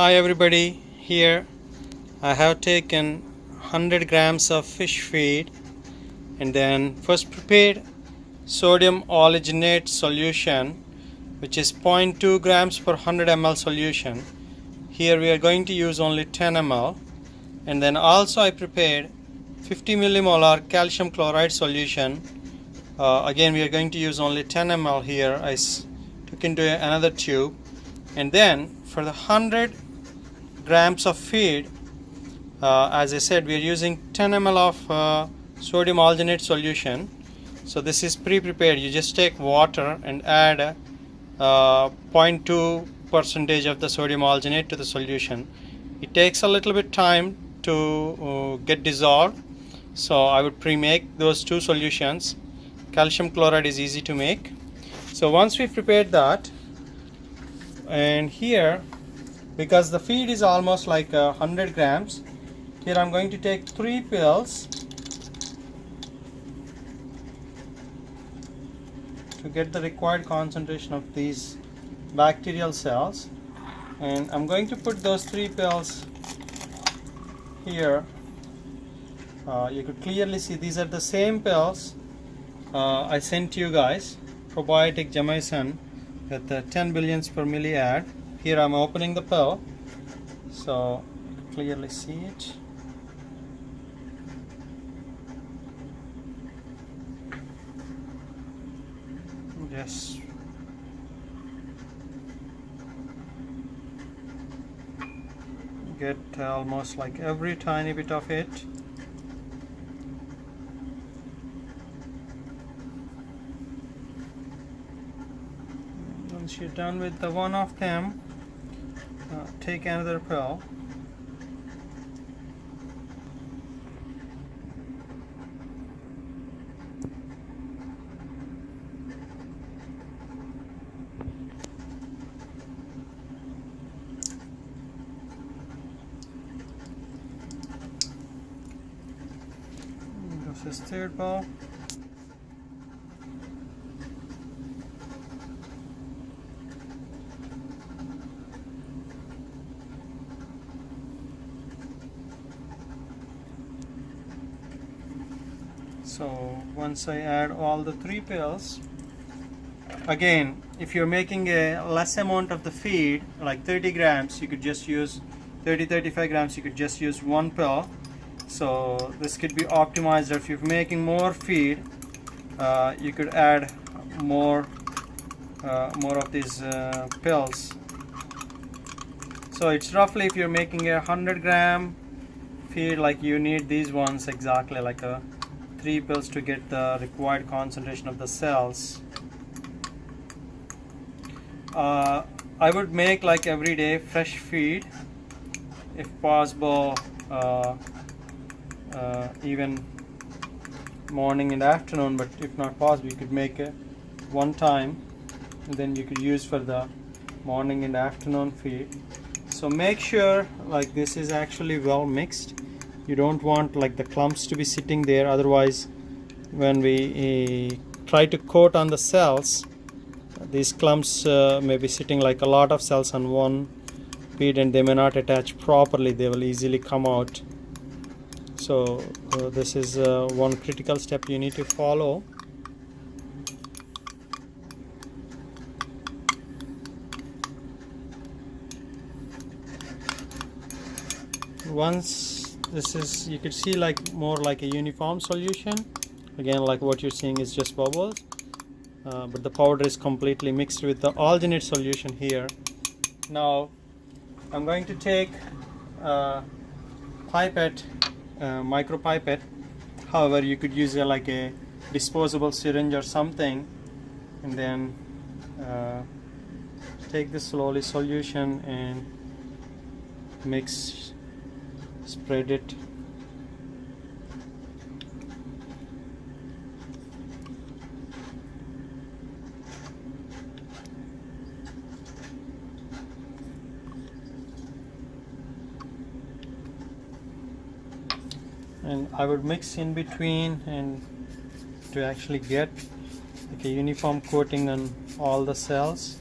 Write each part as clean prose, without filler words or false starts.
Hi everybody, here I have taken 100 grams of fish feed and then first prepared sodium oleogenate solution, which is 0.2 grams per 100 ml solution. Here we are going to use only 10 ml, and then also I prepared 50 millimolar calcium chloride solution. Again we are going to use only 10 ml. Here I took into another tube, and then for the 100 grams of feed, as I said, we are using 10 ml of sodium alginate solution. So this is pre-prepared. You just take water and add 0.2 percentage of the sodium alginate to the solution. It takes a little bit time to get dissolved, so I would pre-make those two solutions. Calcium chloride is easy to make. So once we prepared that, and here, because the feed is almost like 100 grams, here I'm going to take 3 pills to get the required concentration of these bacterial cells, and I'm going to put those 3 pills here. You could clearly see these are the same pills I sent you guys, probiotic jamaican with 10 billions per milliad. Here I'm opening the pill, so you can clearly see it. Just get almost like every tiny bit of it. Once you're done with the one of them, take another pill. This is third pill. So once I add all the 3 pills, again, if you're making a less amount of the feed, like 30 grams, you could just use 35 grams, you could just use 1 pill. So this could be optimized. If you're making more feed, you could add more of these pills. So it's roughly, if you're making a 100 gram feed, like you need these ones exactly, like 3 pills to get the required concentration of the cells. I would make like every day fresh feed, if possible, even morning and afternoon, but if not possible, you could make it one time and then you could use for the morning and afternoon feed. So make sure like this is actually well mixed. You don't want like the clumps to be sitting there, otherwise when we try to coat on the cells, these clumps may be sitting like a lot of cells on one feed and they may not attach properly. They will easily come out. So this is one critical step you need to follow. Once this is, you could see like more like a uniform solution. Again, like what you're seeing is just bubbles, but the powder is completely mixed with the alginate solution here. Now I'm going to take pipette, micro pipette. However, you could use like a disposable syringe or something, and then take the slowly solution and mix, spread it. And I would mix in between and to actually get like a uniform coating on all the cells.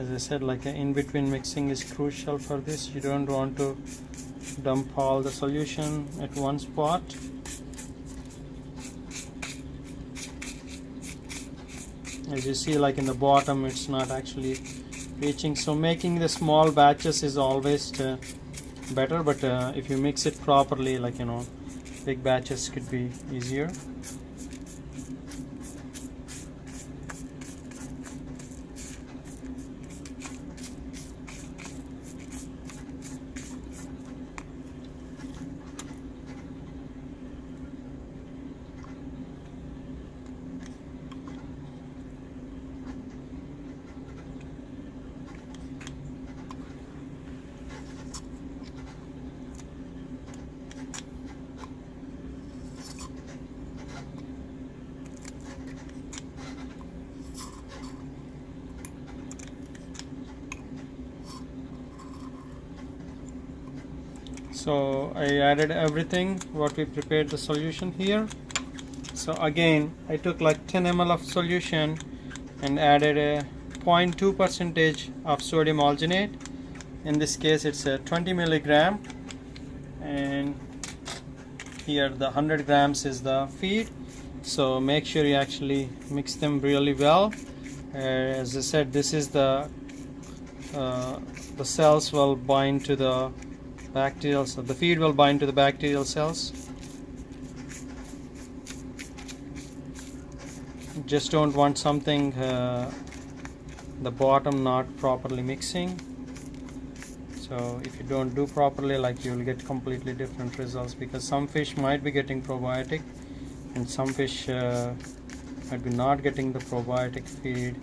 as I said, like in between mixing is crucial for this. You don't want to dump all the solution at one spot. As you see, like in the bottom, it's not actually reaching, so making the small batches is always better, but if you mix it properly, like big batches could be easier. So I added everything what we prepared the solution here. So again, I took like 10 ml of solution and added a 0.2 percentage of sodium alginate. In this case it's a 20 milligram, and here the 100 grams is the feed. So make sure you actually mix them really well. As I said, this is the cells will bind to the bacterial, so the feed will bind to the bacterial cells. Just don't want something the bottom not properly mixing. So if you don't do properly, like you will get completely different results, because some fish might be getting probiotic and some fish might be not getting the probiotic feed.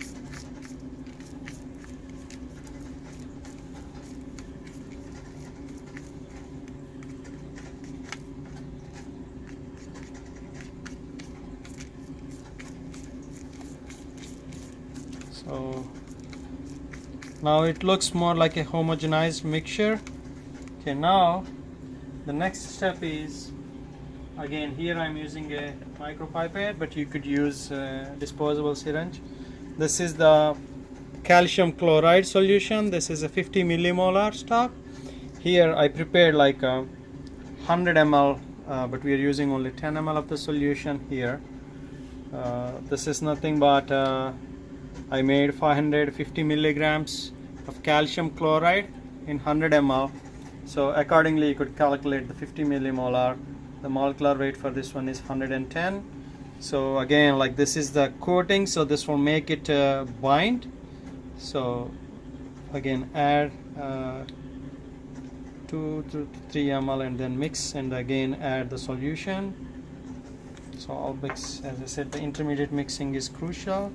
So now it looks more like a homogenized mixture. Okay, now the next step is, again here I'm using a micropipette, but you could use a disposable syringe. This is the calcium chloride solution. This is a 50 millimolar stock. Here I prepared like 100 ml, but we are using only 10 ml of the solution here. This is nothing but I made 550 milligrams of calcium chloride in 100 ml. So accordingly you could calculate the 50 millimolar. The molecular weight for this one is 110. So again, like this is the coating, so this will make it bind. So again, add 2 to 3 ml and then mix, and again add the solution. So I'll mix. As I said, the intermediate mixing is crucial.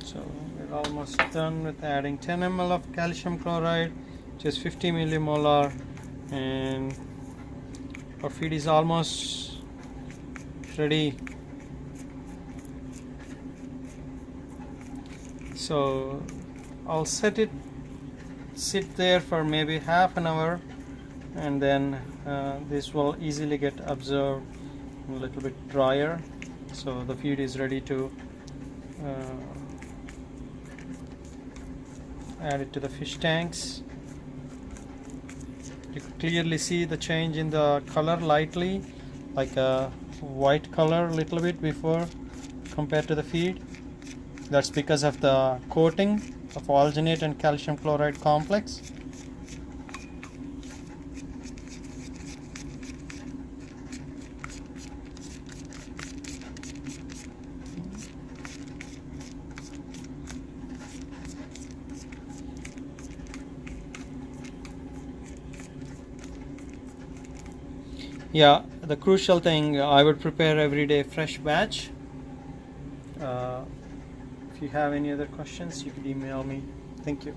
So we're almost done with adding 10 ml of calcium chloride, which is 50 millimolar, and our feed is almost ready. So I'll set it sit there for maybe half an hour, and then this will easily get absorbed, a little bit drier, so the feed is ready to add it to the fish tanks. You clearly see the change in the color, lightly like a white color a little bit before compared to the feed. That's because of the coating of alginate and calcium chloride complex. Yeah, the crucial thing, I would prepare every day fresh batch. If you have any other questions, you could email me. Thank you.